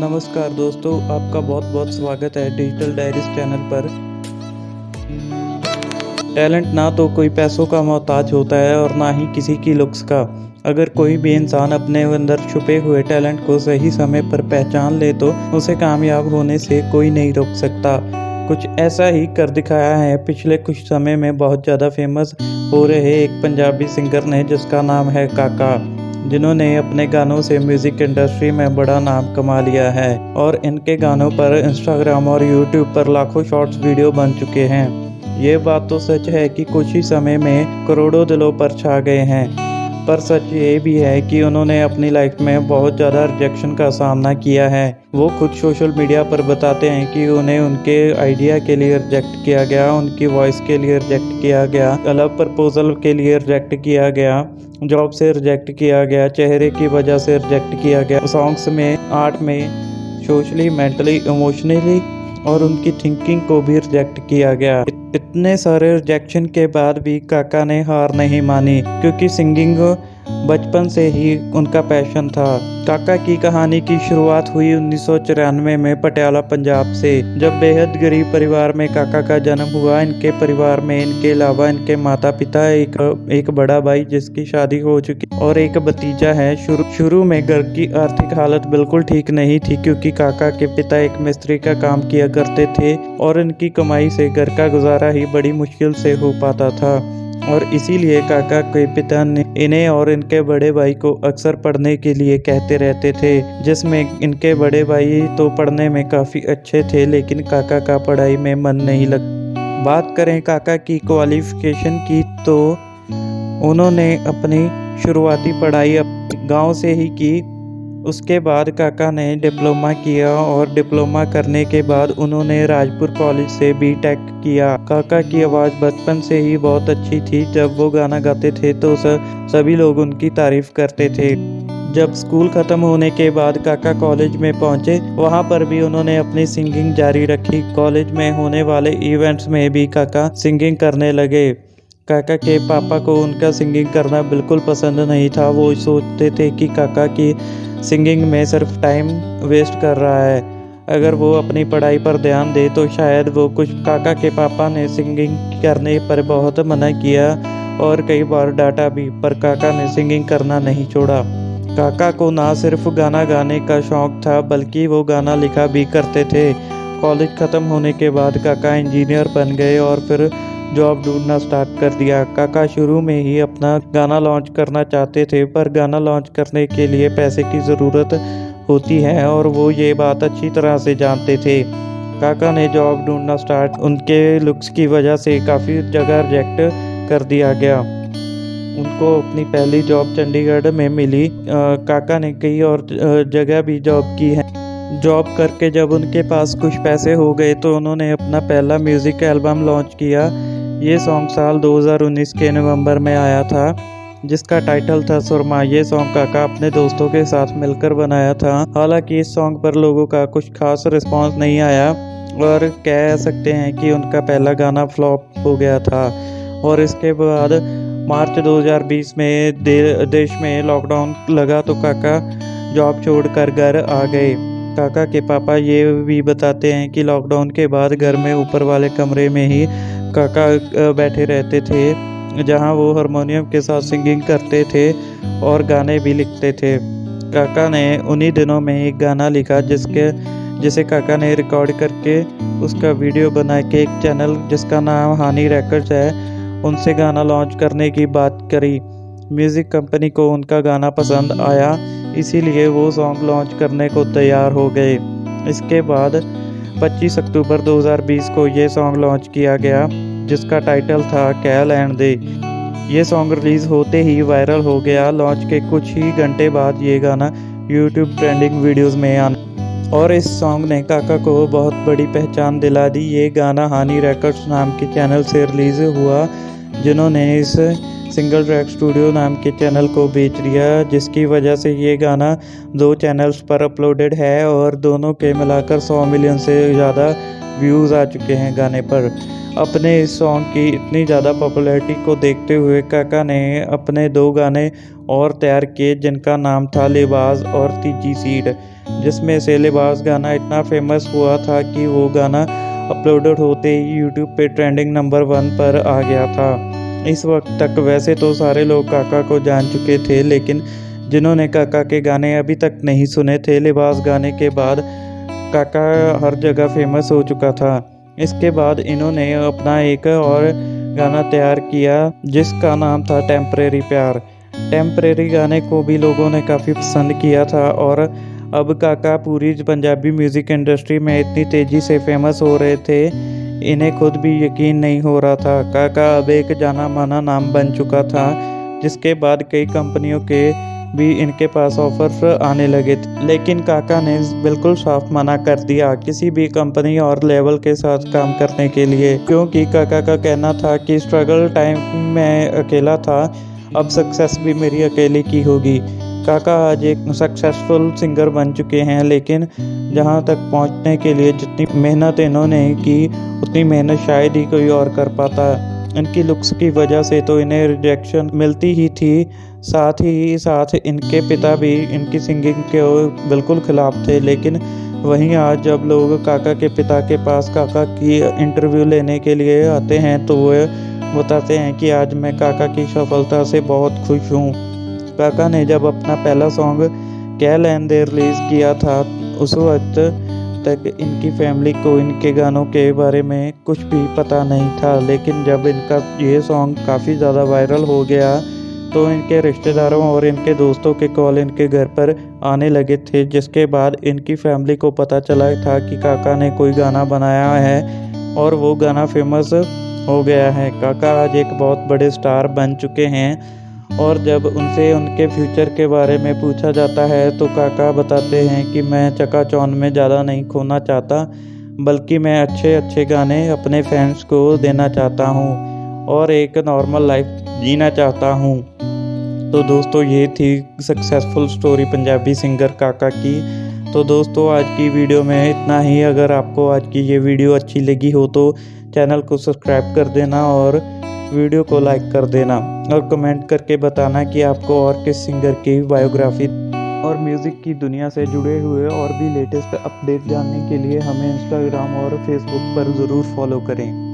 नमस्कार दोस्तों, आपका बहुत बहुत स्वागत है डिजिटल डायरीज चैनल पर। टैलेंट ना तो कोई पैसों का मोहताज होता है और ना ही किसी की लुक्स का। अगर कोई भी इंसान अपने अंदर छुपे हुए टैलेंट को सही समय पर पहचान ले तो उसे कामयाब होने से कोई नहीं रोक सकता। कुछ ऐसा ही कर दिखाया है पिछले कुछ समय में बहुत ज़्यादा फेमस हो रहे एक पंजाबी सिंगर ने, जिसका नाम है काका, जिन्होंने अपने गानों से म्यूज़िक इंडस्ट्री में बड़ा नाम कमा लिया है और इनके गानों पर इंस्टाग्राम और यूट्यूब पर लाखों शॉर्ट्स वीडियो बन चुके हैं। ये बात तो सच है कि कुछ ही समय में करोड़ों दिलों पर छा गए हैं, पर सच ये भी है कि उन्होंने अपनी लाइफ में बहुत ज़्यादा रिजेक्शन का सामना किया है। वो खुद सोशल मीडिया पर बताते हैं कि उन्हें उनके आइडिया के लिए रिजेक्ट किया गया, उनकी वॉइस के लिए रिजेक्ट किया गया, लव प्रपोजल के लिए रिजेक्ट किया गया, जॉब से रिजेक्ट किया गया, चेहरे की वजह से रिजेक्ट किया गया, सॉन्ग्स में, आर्ट में, सोशली, मेंटली, इमोशनली और उनकी थिंकिंग को भी रिजेक्ट किया गया। इतने सारे रिजेक्शन के बाद भी काका ने हार नहीं मानी, क्योंकि सिंगिंग बचपन से ही उनका पैशन था। काका की कहानी की शुरुआत हुई 1994 में पटियाला, पंजाब से, जब बेहद गरीब परिवार में काका का जन्म हुआ। इनके परिवार में इनके अलावा इनके माता पिता, एक बड़ा भाई जिसकी शादी हो चुकी और एक भतीजा है। शुरू में घर की आर्थिक हालत बिल्कुल ठीक नहीं थी, क्योंकि काका के पिता एक मिस्त्री का काम किया करते थे और इनकी कमाई से घर का गुजारा ही बड़ी मुश्किल से हो पाता था। और इसीलिए काका के पिता ने इन्हें और इनके बड़े भाई को अक्सर पढ़ने के लिए कहते रहते थे, जिसमें इनके बड़े भाई तो पढ़ने में काफ़ी अच्छे थे, लेकिन काका का पढ़ाई में मन नहीं लग। बात करें काका की क्वालिफिकेशन की, तो उन्होंने अपनी शुरुआती पढ़ाई गांव से ही की। उसके बाद काका ने डिप्लोमा किया और डिप्लोमा करने के बाद उन्होंने राजपुर कॉलेज से बीटेक किया। काका की आवाज़ बचपन से ही बहुत अच्छी थी। जब वो गाना गाते थे तो सभी लोग उनकी तारीफ करते थे। जब स्कूल ख़त्म होने के बाद काका कॉलेज में पहुंचे, वहां पर भी उन्होंने अपनी सिंगिंग जारी रखी। कॉलेज में होने वाले इवेंट्स में भी काका सिंगिंग करने लगे। काका के पापा को उनका सिंगिंग करना बिल्कुल पसंद नहीं था। वो सोचते थे कि काका की सिंगिंग में सिर्फ टाइम वेस्ट कर रहा है, अगर वो अपनी पढ़ाई पर ध्यान दे तो शायद वो कुछ। काका के पापा ने सिंगिंग करने पर बहुत मना किया और कई बार डांटा भी, पर काका ने सिंगिंग करना नहीं छोड़ा। काका को ना सिर्फ गाना गाने का शौक था, बल्कि वो गाना लिखा भी करते थे। कॉलेज ख़त्म होने के बाद काका इंजीनियर बन गए और फिर जॉब ढूंढना स्टार्ट कर दिया। काका शुरू में ही अपना गाना लॉन्च करना चाहते थे, पर गाना लॉन्च करने के लिए पैसे की ज़रूरत होती है और वो ये बात अच्छी तरह से जानते थे। काका ने जॉब ढूंढना स्टार्ट, उनके लुक्स की वजह से काफ़ी जगह रिजेक्ट कर दिया गया। उनको अपनी पहली जॉब चंडीगढ़ में मिली। काका ने कई और जगह भी जॉब की है। जॉब करके जब उनके पास कुछ पैसे हो गए तो उन्होंने अपना पहला म्यूज़िक एल्बम लॉन्च किया। ये सॉन्ग साल 2019 के नवंबर में आया था, जिसका टाइटल था सुरमा। ये सॉन्ग काका अपने दोस्तों के साथ मिलकर बनाया था। हालांकि इस सॉन्ग पर लोगों का कुछ खास रिस्पांस नहीं आया और कह सकते हैं कि उनका पहला गाना फ्लॉप हो गया था। और इसके बाद मार्च 2020 में देश में लॉकडाउन लगा तो काका जॉब छोड़कर घर आ गए। काका के पापा ये भी बताते हैं कि लॉकडाउन के बाद घर में ऊपर वाले कमरे में ही काका बैठे रहते थे, जहां वो हारमोनियम के साथ सिंगिंग करते थे और गाने भी लिखते थे। काका ने उन्हीं दिनों में एक गाना लिखा जिसे काका ने रिकॉर्ड करके उसका वीडियो बना के एक चैनल जिसका नाम हानी रिकॉर्ड्स है, उनसे गाना लॉन्च करने की बात करी। म्यूज़िक कंपनी को उनका गाना पसंद आया, इसीलिए वो सॉन्ग लॉन्च करने को तैयार हो गए। इसके बाद 25 अक्टूबर 2020 को ये सॉन्ग लॉन्च किया गया, जिसका टाइटल था कैल एंड दे। ये सॉन्ग रिलीज़ होते ही वायरल हो गया। लॉन्च के कुछ ही घंटे बाद ये गाना यूट्यूब ट्रेंडिंग वीडियोस में आना, और इस सॉन्ग ने काका को बहुत बड़ी पहचान दिला दी। ये गाना हानी रिकॉर्ड्स नाम के चैनल से रिलीज़ हुआ, जिन्होंने इस सिंगल ट्रैक स्टूडियो नाम के चैनल को बेच दिया, जिसकी वजह से ये गाना 2 चैनल्स पर अपलोडेड है और दोनों के मिलाकर 100 मिलियन से ज़्यादा व्यूज़ आ चुके हैं गाने पर। अपने इस सॉन्ग की इतनी ज़्यादा पॉपुलैरिटी को देखते हुए काका ने अपने 2 गाने और तैयार किए, जिनका नाम था लिबास और तीजी सीट। जिसमें से लिबास गाना इतना फेमस हुआ था कि वो गाना अपलोडेड होते ही यूट्यूब पे ट्रेंडिंग नंबर 1 पर आ गया था। इस वक्त तक वैसे तो सारे लोग काका को जान चुके थे, लेकिन जिन्होंने काका के गाने अभी तक नहीं सुने थे, लिबास गाने के बाद काका हर जगह फेमस हो चुका था। इसके बाद इन्होंने अपना एक और गाना तैयार किया जिसका नाम था टेम्परेरी प्यार। टेम्परेरी गाने को भी लोगों ने काफ़ी पसंद किया था और अब काका पूरी पंजाबी म्यूज़िक इंडस्ट्री में इतनी तेज़ी से फेमस हो रहे थे, इन्हें खुद भी यकीन नहीं हो रहा था। काका अब एक जाना माना नाम बन चुका था, जिसके बाद कई कंपनियों के भी इनके पास ऑफर्स आने लगे थे, लेकिन काका ने बिल्कुल साफ मना कर दिया किसी भी कंपनी और लेवल के साथ काम करने के लिए, क्योंकि काका का कहना था कि स्ट्रगल टाइम में अकेला था, अब सक्सेस भी मेरी अकेले की होगी। काका आज एक सक्सेसफुल सिंगर बन चुके हैं, लेकिन जहां तक पहुंचने के लिए जितनी मेहनत इन्होंने की उतनी मेहनत शायद ही कोई और कर पाता। इनकी लुक्स की वजह से तो इन्हें रिजेक्शन मिलती ही थी, साथ ही साथ इनके पिता भी इनकी सिंगिंग के बिल्कुल ख़िलाफ़ थे। लेकिन वहीं आज जब लोग काका के पिता के पास काका की इंटरव्यू लेने के लिए आते हैं तो वो बताते हैं कि आज मैं काका की सफलता से बहुत खुश हूँ। काका ने जब अपना पहला सॉन्ग क्या लैन दे रिलीज़ किया था, उस वक्त तक इनकी फैमिली को इनके गानों के बारे में कुछ भी पता नहीं था, लेकिन जब इनका ये सॉन्ग काफ़ी ज़्यादा वायरल हो गया तो इनके रिश्तेदारों और इनके दोस्तों के कॉल इनके घर पर आने लगे थे, जिसके बाद इनकी फैमिली को पता चला था कि काका ने कोई गाना बनाया है और वो गाना फेमस हो गया है। काका आज एक बहुत बड़े स्टार बन चुके हैं और जब उनसे उनके फ्यूचर के बारे में पूछा जाता है तो काका बताते हैं कि मैं चकाचौंध में ज़्यादा नहीं खोना चाहता, बल्कि मैं अच्छे अच्छे गाने अपने फैंस को देना चाहता हूँ और एक नॉर्मल लाइफ जीना चाहता हूँ। तो दोस्तों ये थी सक्सेसफुल स्टोरी पंजाबी सिंगर काका की। तो दोस्तों आज की वीडियो में इतना ही। अगर आपको आज की ये वीडियो अच्छी लगी हो तो चैनल को सब्सक्राइब कर देना और वीडियो को लाइक कर देना और कमेंट करके बताना कि आपको और किस सिंगर की बायोग्राफी और म्यूज़िक की दुनिया से जुड़े हुए और भी लेटेस्ट अपडेट जानने के लिए हमें इंस्टाग्राम और फेसबुक पर ज़रूर फॉलो करें।